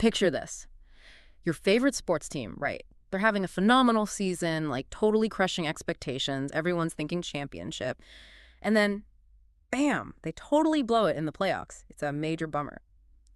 Picture this. Your favorite sports team, right? They're having a phenomenal season, like totally crushing expectations. Everyone's thinking championship. And then, bam, they totally blow it in the playoffs. It's a major bummer.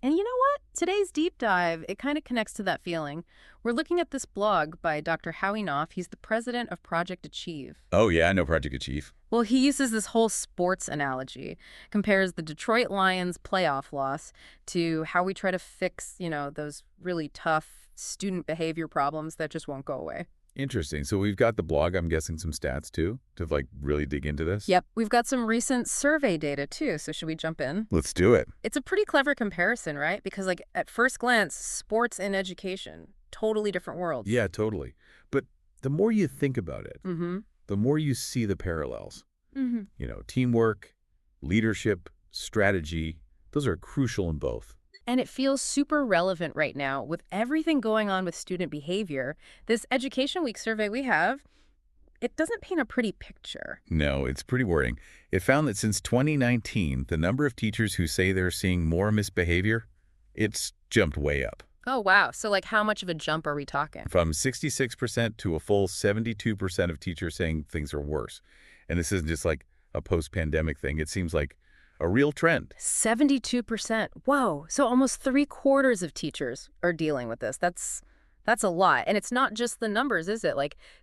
And you know what? Today's deep dive, it kind of connects to that feeling. We're looking at this blog by Dr. Howie Knoff. He's the president of Project Achieve. Oh, yeah, I know Project Achieve. Well, he uses this whole sports analogy, compares the Detroit Lions playoff loss to how we try to fix, those really tough student behavior problems that just won't go away. Interesting. So we've got the blog, I'm guessing some stats too, to really dig into this? Yep. We've got some recent survey data too, so should we jump in? Let's do it. It's a pretty clever comparison, right? Because at first glance, sports and education, totally different worlds. Yeah, totally. But the more you think about it, the more you see the parallels. Teamwork, leadership, strategy, those are crucial in both. And it feels super relevant right now with everything going on with student behavior. This Education Week survey we have, it doesn't paint a pretty picture. No, it's pretty worrying. It found that since 2019, the number of teachers who say they're seeing more misbehavior, it's jumped way up. Oh, wow. So how much of a jump are we talking? From 66% to a full 72% of teachers saying things are worse. And this isn't just a post-pandemic thing. It seems like a real trend. 72%. Whoa. So almost 3/4 of teachers are dealing with this. That's a lot. And it's not just the numbers, is it?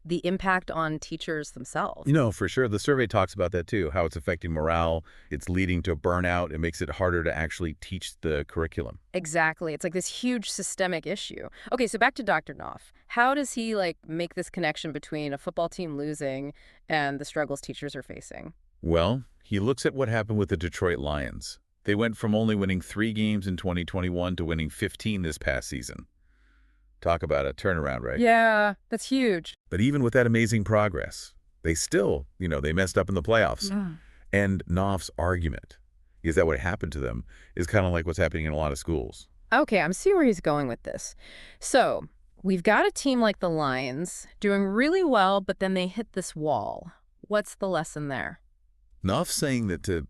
The impact on teachers themselves. For sure. The survey talks about that too, how it's affecting morale. It's leading to burnout. It makes it harder to actually teach the curriculum. Exactly. It's this huge systemic issue. Okay, so back to Dr. Knopf. How does he make this connection between a football team losing and the struggles teachers are facing? Well, he looks at what happened with the Detroit Lions. They went from only winning 3 games in 2021 to winning 15 this past season. Talk about a turnaround, right? Yeah, that's huge. But even with that amazing progress, they still, they messed up in the playoffs. Yeah. And Knopf's argument is that what happened to them is kind of like what's happening in a lot of schools. Okay, I'm seeing where he's going with this. So, we've got a team like the Lions doing really well, but then they hit this wall. What's the lesson there? Knopf's saying that to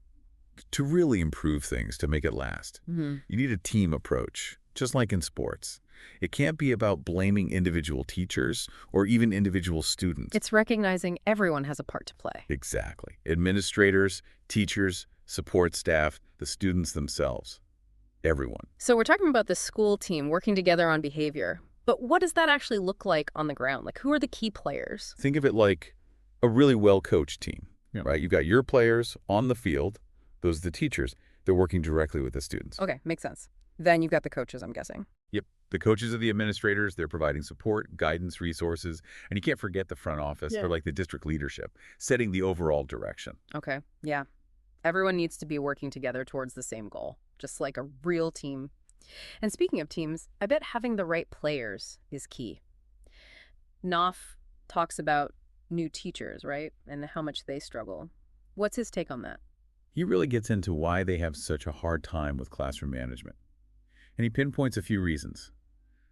really improve things, to make it last, you need a team approach, just like in sports. It can't be about blaming individual teachers or even individual students. It's recognizing everyone has a part to play. Exactly. Administrators, teachers, support staff, the students themselves. Everyone. So we're talking about the school team working together on behavior. But what does that actually look like on the ground? Who are the key players? Think of it like a really well-coached team. Yeah. Right? You've got your players on the field. Those are the teachers. They're working directly with the students. Okay, makes sense. Then you've got the coaches, I'm guessing. Yep. The coaches are the administrators. They're providing support, guidance, resources. And you can't forget the front office or the district leadership, setting the overall direction. Okay, yeah. Everyone needs to be working together towards the same goal, just like a real team. And speaking of teams, I bet having the right players is key. Knopf talks about new teachers, right? And how much they struggle. What's his take on that? He really gets into why they have such a hard time with classroom management. And he pinpoints a few reasons.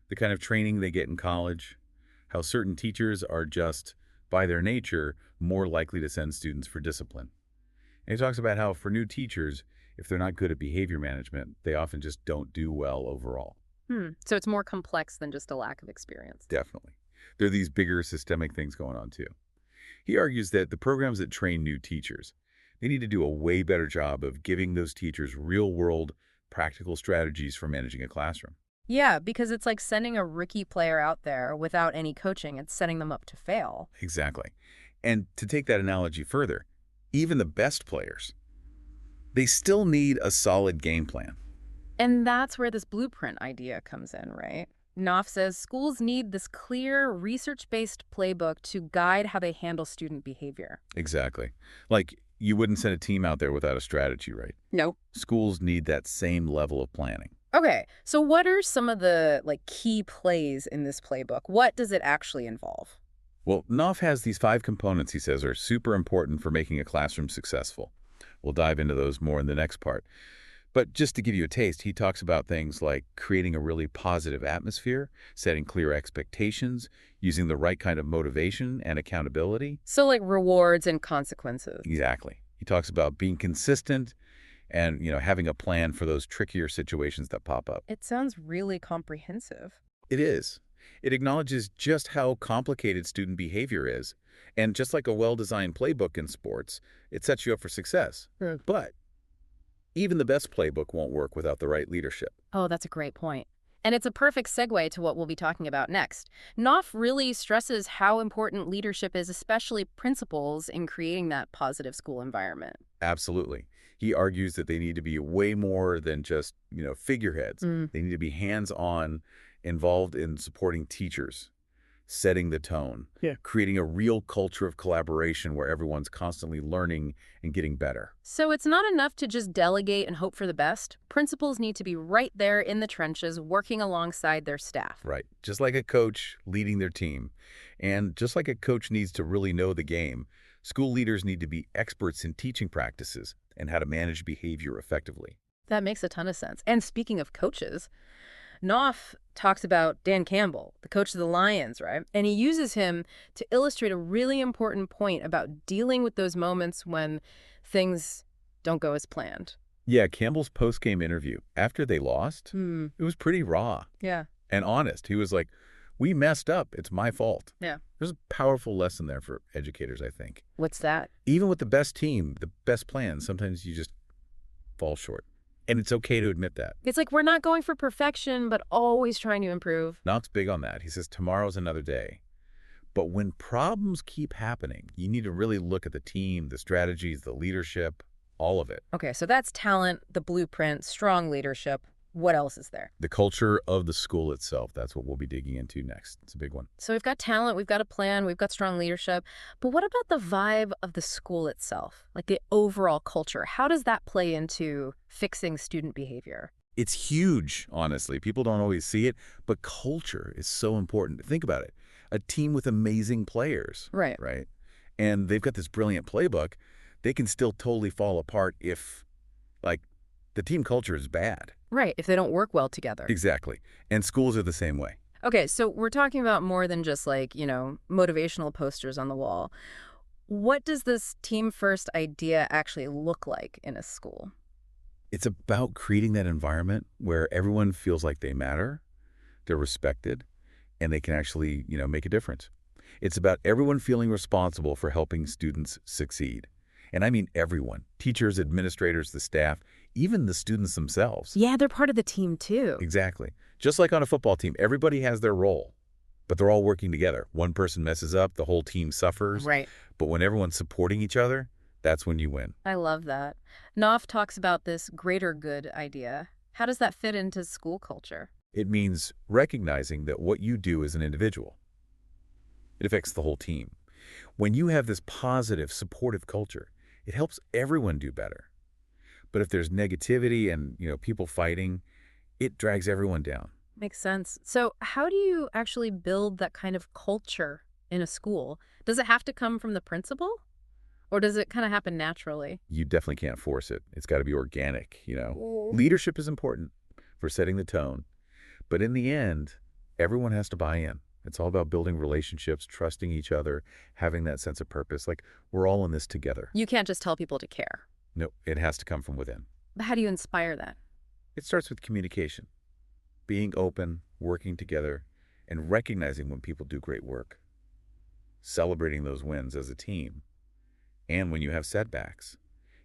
The kind of training they get in college, how certain teachers are just, by their nature, more likely to send students for discipline. And he talks about how for new teachers, if they're not good at behavior management, they often just don't do well overall. So it's more complex than just a lack of experience. Definitely. There are these bigger systemic things going on too. He argues that the programs that train new teachers, they need to do a way better job of giving those teachers real-world, practical strategies for managing a classroom. Yeah, because it's like sending a rookie player out there without any coaching. It's setting them up to fail. Exactly. And to take that analogy further, even the best players, they still need a solid game plan. And that's where this blueprint idea comes in, right? Knopf says schools need this clear, research-based playbook to guide how they handle student behavior. Exactly. You wouldn't send a team out there without a strategy, right? No. Schools need that same level of planning. Okay, so what are some of the key plays in this playbook? What does it actually involve? Well, Knopf has these 5 components he says are super important for making a classroom successful. We'll dive into those more in the next part. But just to give you a taste, he talks about things like creating a really positive atmosphere, setting clear expectations, using the right kind of motivation and accountability. So rewards and consequences. Exactly. He talks about being consistent and, having a plan for those trickier situations that pop up. It sounds really comprehensive. It is. It acknowledges just how complicated student behavior is. And just like a well-designed playbook in sports, it sets you up for success. Hmm. But even the best playbook won't work without the right leadership. Oh, that's a great point. And it's a perfect segue to what we'll be talking about next. Knopf really stresses how important leadership is, especially principals, in creating that positive school environment. Absolutely. He argues that they need to be way more than just, figureheads. They need to be hands-on, involved in supporting teachers, setting the tone, creating a real culture of collaboration where everyone's constantly learning and getting better. So it's not enough to just delegate and hope for the best. Principals need to be right there in the trenches, working alongside their staff. Right. Just like a coach leading their team. And just like a coach needs to really know the game, school leaders need to be experts in teaching practices and how to manage behavior effectively. That makes a ton of sense. And speaking of coaches, Knopf talks about Dan Campbell, the coach of the Lions, right? And he uses him to illustrate a really important point about dealing with those moments when things don't go as planned. Yeah, Campbell's post-game interview, after they lost, it was pretty raw and honest. He was like, we messed up. It's my fault. Yeah. There's a powerful lesson there for educators, I think. What's that? Even with the best team, the best plan, sometimes you just fall short. And it's okay to admit that. It's like we're not going for perfection, but always trying to improve. Knott's big on that. He says tomorrow's another day. But when problems keep happening, you need to really look at the team, the strategies, the leadership, all of it. Okay, so that's talent, the blueprint, strong leadership. What else is there? The culture of the school itself. That's what we'll be digging into next. It's a big one. So we've got talent, we've got a plan, we've got strong leadership. But what about the vibe of the school itself? Like the overall culture? How does that play into fixing student behavior? It's huge, honestly. People don't always see it, but culture is so important. Think about it. A team with amazing players. Right. Right? And they've got this brilliant playbook. They can still totally fall apart if, the team culture is bad. Right, if they don't work well together. Exactly. And schools are the same way. Okay, so we're talking about more than just motivational posters on the wall. What does this team first idea actually look like in a school? It's about creating that environment where everyone feels like they matter, they're respected, and they can actually, make a difference. It's about everyone feeling responsible for helping students succeed. And I mean everyone, teachers, administrators, the staff, even the students themselves. Yeah, they're part of the team too. Exactly. Just like on a football team, everybody has their role, but they're all working together. One person messes up, the whole team suffers. Right. But when everyone's supporting each other, that's when you win. I love that. Knopf talks about this greater good idea. How does that fit into school culture? It means recognizing that what you do as an individual, it affects the whole team. When you have this positive, supportive culture, it helps everyone do better. But if there's negativity and, people fighting, it drags everyone down. Makes sense. So how do you actually build that kind of culture in a school? Does it have to come from the principal? Or does it kind of happen naturally? You definitely can't force it. It's got to be organic, Leadership is important for setting the tone. But in the end, everyone has to buy in. It's all about building relationships, trusting each other, having that sense of purpose. Like, we're all in this together. You can't just tell people to care. No, it has to come from within. But how do you inspire that? It starts with communication, being open, working together, and recognizing when people do great work, celebrating those wins as a team. And when you have setbacks,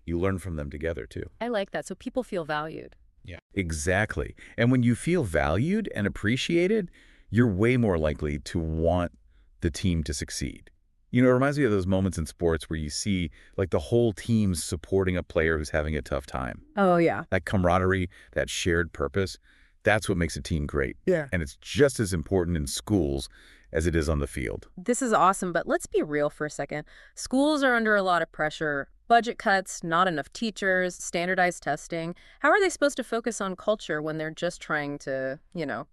you learn from them together too. I like that. So people feel valued. Yeah, exactly. And when you feel valued and appreciated, you're way more likely to want the team to succeed. It reminds me of those moments in sports where you see the whole team supporting a player who's having a tough time. Oh, yeah. That camaraderie, that shared purpose, that's what makes a team great. Yeah. And it's just as important in schools as it is on the field. This is awesome, but let's be real for a second. Schools are under a lot of pressure. Budget cuts, not enough teachers, standardized testing. How are they supposed to focus on culture when they're just trying to,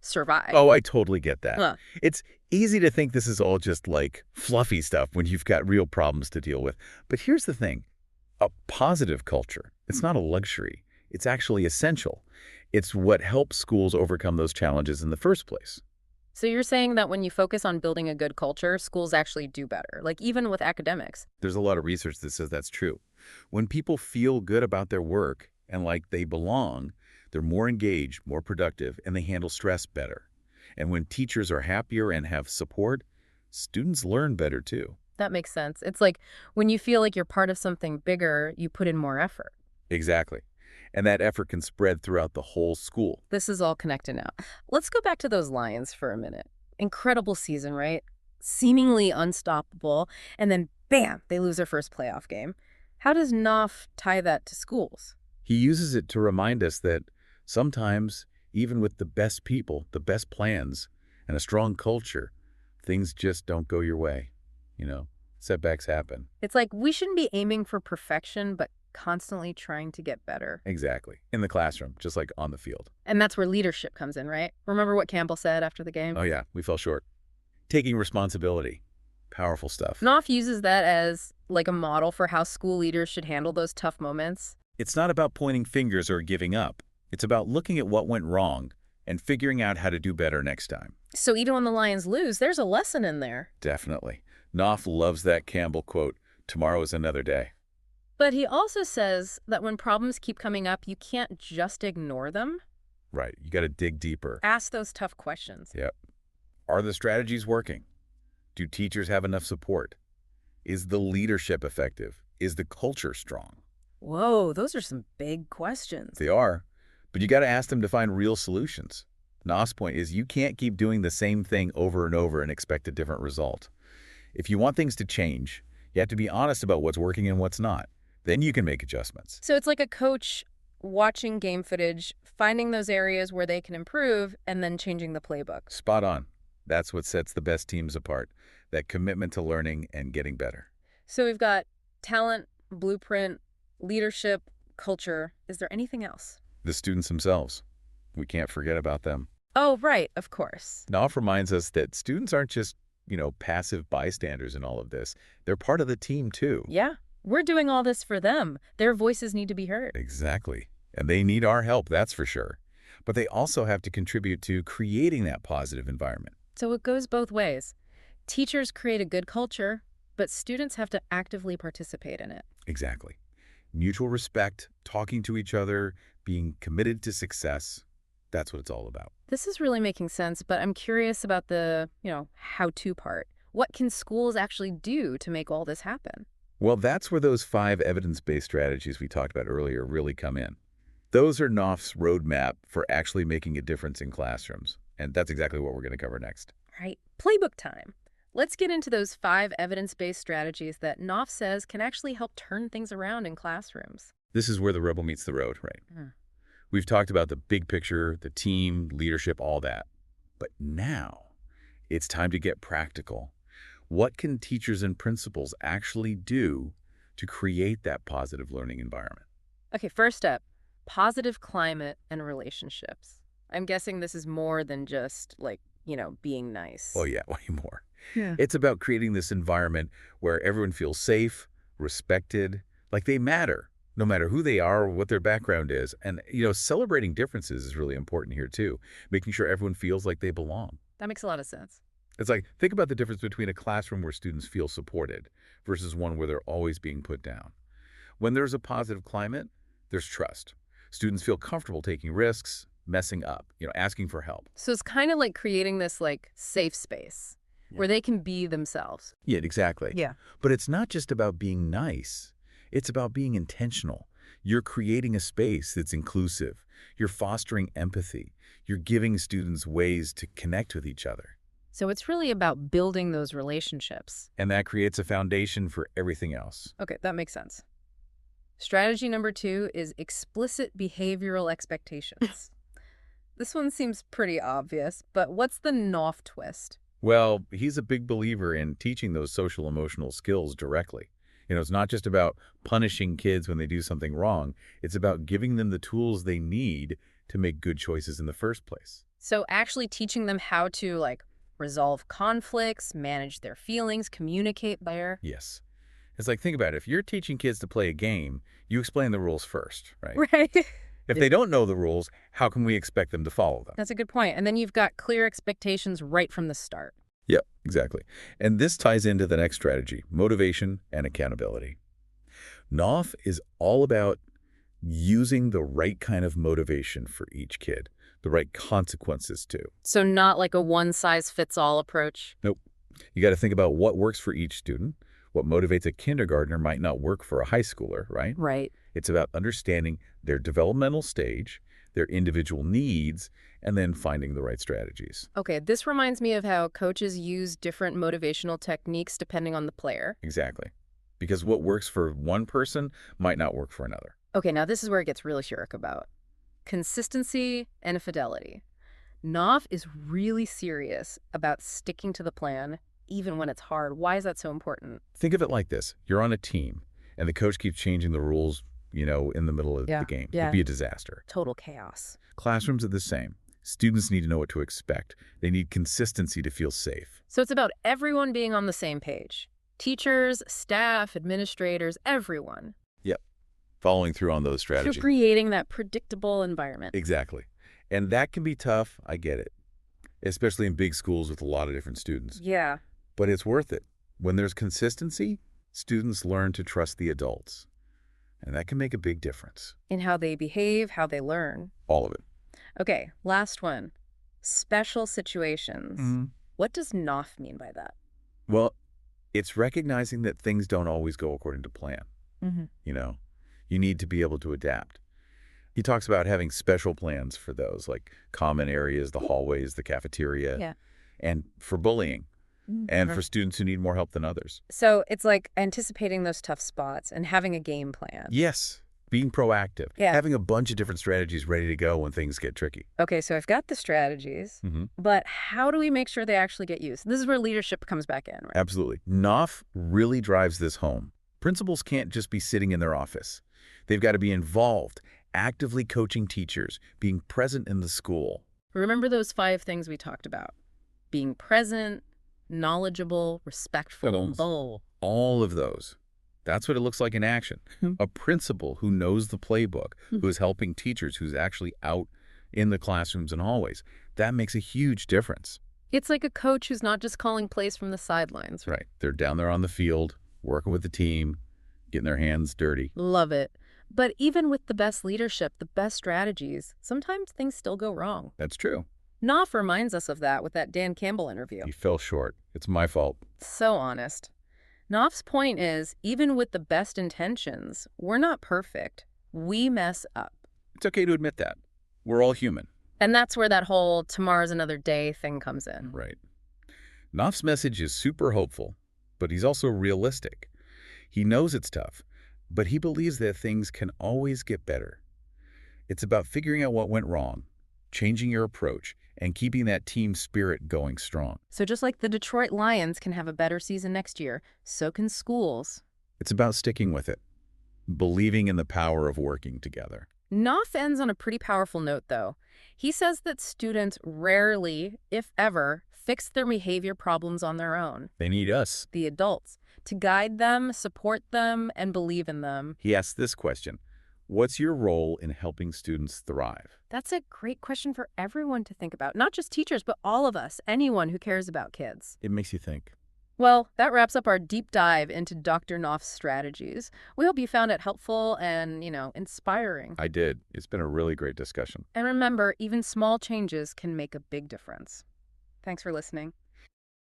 survive? Oh, I totally get that. Huh. It's easy to think this is all just fluffy stuff when you've got real problems to deal with. But here's the thing. A positive culture, it's not a luxury. It's actually essential. It's what helps schools overcome those challenges in the first place. So you're saying that when you focus on building a good culture, schools actually do better, even with academics? There's a lot of research that says that's true. When people feel good about their work, and like they belong, they're more engaged, more productive, and they handle stress better. And when teachers are happier and have support, students learn better too. That makes sense. It's like when you feel like you're part of something bigger, you put in more effort. Exactly. And that effort can spread throughout the whole school. This is all connected now. Let's go back to those Lions for a minute. Incredible season, right? Seemingly unstoppable, and then bam, they lose their first playoff game. How does Knopf tie that to schools? He uses it to remind us that sometimes, even with the best people, the best plans, and a strong culture, things just don't go your way. Setbacks happen. It's like we shouldn't be aiming for perfection, but constantly trying to get better. Exactly. In the classroom, just like on the field. And that's where leadership comes in, right? Remember what Campbell said after the game? Oh yeah, we fell short. Taking responsibility. Powerful stuff. Knopf uses that as like a model for how school leaders should handle those tough moments. It's not about pointing fingers or giving up. It's about looking at what went wrong and figuring out how to do better next time. So even when the Lions lose, there's a lesson in there. Definitely. Knopf loves that Campbell quote, "Tomorrow is another day." But he also says that when problems keep coming up, you can't just ignore them. Right. You got to dig deeper. Ask those tough questions. Yep. Are the strategies working? Do teachers have enough support? Is the leadership effective? Is the culture strong? Whoa, those are some big questions. They are. But you got to ask them to find real solutions. Knopf's point is you can't keep doing the same thing over and over and expect a different result. If you want things to change, you have to be honest about what's working and what's not. Then you can make adjustments. So it's like a coach watching game footage, finding those areas where they can improve, and then changing the playbook. Spot on. That's what sets the best teams apart, that commitment to learning and getting better. So we've got talent, blueprint, leadership, culture. Is there anything else? The students themselves. We can't forget about them. Oh, right, of course. Knopf reminds us that students aren't just, passive bystanders in all of this. They're part of the team too. Yeah, we're doing all this for them. Their voices need to be heard. Exactly. And they need our help, that's for sure. But they also have to contribute to creating that positive environment. So it goes both ways. Teachers create a good culture, but students have to actively participate in it. Exactly. Mutual respect, talking to each other, being committed to success. That's what it's all about. This is really making sense, but I'm curious about the, how-to part. What can schools actually do to make all this happen? Well, that's where those 5 evidence-based strategies we talked about earlier really come in. Those are Knopf's roadmap for actually making a difference in classrooms. And that's exactly what we're going to cover next. Right. Playbook time. Let's get into those 5 evidence-based strategies that Knopf says can actually help turn things around in classrooms. This is where the rubber meets the road, right? Mm. We've talked about the big picture, the team, leadership, all that. But now it's time to get practical. What can teachers and principals actually do to create that positive learning environment? Okay, first up, positive climate and relationships. I'm guessing this is more than just being nice. Oh yeah, way more. Yeah. It's about creating this environment where everyone feels safe, respected, like they matter, no matter who they are or what their background is. And, celebrating differences is really important here too, making sure everyone feels like they belong. That makes a lot of sense. It's like, think about the difference between a classroom where students feel supported versus one where they're always being put down. When there's a positive climate, there's trust. Students feel comfortable taking risks, messing up, asking for help. So it's kind of like creating this safe space where they can be themselves. Yeah, exactly. Yeah. But it's not just about being nice. It's about being intentional. You're creating a space that's inclusive. You're fostering empathy. You're giving students ways to connect with each other. So it's really about building those relationships. And that creates a foundation for everything else. Okay, that makes sense. Strategy number 2 is explicit behavioral expectations. This one seems pretty obvious, but what's the Knopf twist? Well, he's a big believer in teaching those social emotional skills directly. It's not just about punishing kids when they do something wrong. It's about giving them the tools they need to make good choices in the first place. So actually teaching them how to, resolve conflicts, manage their feelings, communicate better. Yes. It's like, think about it. If you're teaching kids to play a game, you explain the rules first, right? Right. If they don't know the rules, how can we expect them to follow them? That's a good point. And then you've got clear expectations right from the start. Yep, exactly. And this ties into the next strategy, motivation and accountability. Knopf is all about using the right kind of motivation for each kid, the right consequences too. So not like a one-size-fits-all approach? Nope. You got to think about what works for each student. What motivates a kindergartner might not work for a high schooler, right? Right. It's about understanding their developmental stage, their individual needs, and then finding the right strategies. Okay, this reminds me of how coaches use different motivational techniques depending on the player. Exactly. Because what works for one person might not work for another. Okay, now this is where it gets really Shirk about. Consistency and fidelity. Knopf is really serious about sticking to the plan, even when it's hard. Why is that so important? Think of it like this. You're on a team, and the coach keeps changing the rules, in the middle of the game. It'd be a disaster. Total chaos. Classrooms are the same. Students need to know what to expect. They need consistency to feel safe. So it's about everyone being on the same page. Teachers, staff, administrators, everyone. Yep. Following through on those strategies. You're creating that predictable environment. Exactly. And that can be tough. I get it. Especially in big schools with a lot of different students. Yeah. But it's worth it. When there's consistency, students learn to trust the adults. And that can make a big difference. In how they behave, how they learn. All of it. Okay, last one. Special situations. What does Knopf mean by that? Well, it's recognizing that things don't always go according to plan. You need to be able to adapt. He talks about having special plans for those, like common areas, the hallways, the cafeteria, and for bullying, and for students who need more help than others. So it's like anticipating those tough spots and having a game plan. Yes, being proactive, Yeah. having a bunch of different strategies ready to go when things get tricky. Okay, so I've got the strategies, but how do we make sure they actually get used? This is where leadership comes back in, right? Absolutely. Knopf really drives this home. Principals can't just be sitting in their office. They've got to be involved, actively coaching teachers, being present in the school. Remember those 5 things we talked about? Being present, knowledgeable, respectful, bold. All of those. That's what it looks like in action. A principal who knows the playbook, who is helping teachers, who's actually out in the classrooms and hallways. That makes a huge difference. It's like a coach who's not just calling plays from the sidelines. Right. They're down there on the field, working with the team, getting their hands dirty. Love it. But even with the best leadership, the best strategies, sometimes things still go wrong. That's true. Knopf reminds us of that with that Dan Campbell interview. He fell short. It's my fault. So honest. Knopf's point is, even with the best intentions, we're not perfect. We mess up. It's okay to admit that. We're all human. And that's where that whole tomorrow's another day thing comes in. Right. Knopf's message is super hopeful, but he's also realistic. He knows it's tough, but he believes that things can always get better. It's about figuring out what went wrong, changing your approach, and keeping that team spirit going strong. So just like the Detroit Lions can have a better season next year, so can schools. It's about sticking with it, believing in the power of working together. Knopf ends on a pretty powerful note, though. He says that students rarely, if ever, fix their behavior problems on their own. They need us. The adults, to guide them, support them, and believe in them. He asks this question: what's your role in helping students thrive? That's a great question for everyone to think about. Not just teachers, but all of us, anyone who cares about kids. It makes you think. Well, that wraps up our deep dive into Dr. Knopf's strategies. We hope you found it helpful and, inspiring. I did. It's been a really great discussion. And remember, even small changes can make a big difference. Thanks for listening.